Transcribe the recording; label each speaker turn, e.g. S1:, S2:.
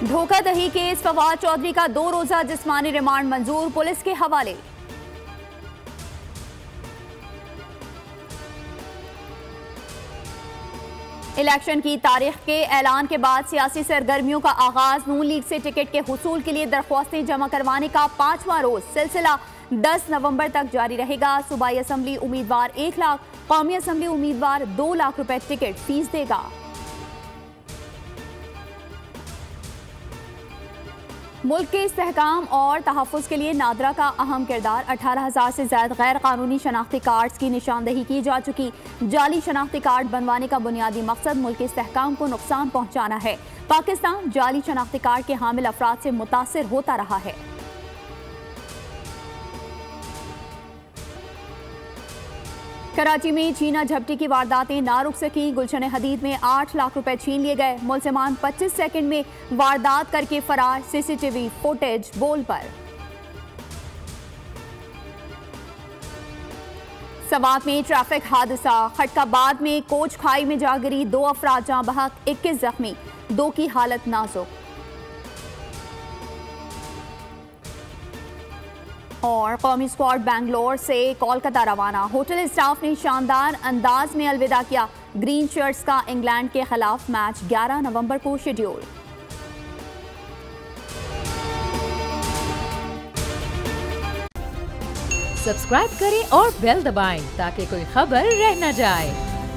S1: धोखाधड़ी केस फवाद चौधरी का 2 रोजा जिस्मानी रिमांड मंजूर, पुलिस के हवाले। इलेक्शन की तारीख के ऐलान के बाद सियासी सरगर्मियों का आगाज। नून लीग से टिकट के हुसूल के लिए दरख्वास्तें जमा करवाने का 5वां रोज सिलसिला 10 नवंबर तक जारी रहेगा। सूबाई असम्बली उम्मीदवार 1 लाख, कौमी असम्बली उम्मीदवार 2 लाख रुपए टिकट फीस देगा। मुल्क के इस्तेहकाम और तहफ़्फ़ुज़ के लिए नादरा का अहम किरदार। 18,000 से ज्यादा गैर कानूनी शनाख्ती कार्ड्स की निशानदही की जा चुकी। जाली शनाख्ती कार्ड बनवाने का बुनियादी मकसद मुल्क के इस्तेहकाम को नुकसान पहुँचाना है। पाकिस्तान जाली शनाख्ती कार्ड के हामिल अफराद से मुतासिर होता रहा है। कराची में छीना झपटी की वारदातें ना रुक सकी। गुलशन हदीद में 8 लाख रुपए छीन लिए गए। मुलजिमान 25 सेकंड में वारदात करके फरार। सीसीटीवी फुटेज बोल पर। सवात में ट्रैफिक हादसा। खटकाबाद में कोच खाई में जा गिरी, 2 अफराद जाँ बहक, 21 जख्मी, 2 की हालत नाजुक। और कौमी स्क्वाड बेंगलोर से कोलकाता रवाना। होटल स्टाफ ने शानदार अंदाज में अलविदा किया। ग्रीन शर्ट्स का इंग्लैंड के खिलाफ मैच 11 नवंबर को शेड्यूल।
S2: सब्सक्राइब करें और बेल दबाएं ताकि कोई खबर रह न जाए।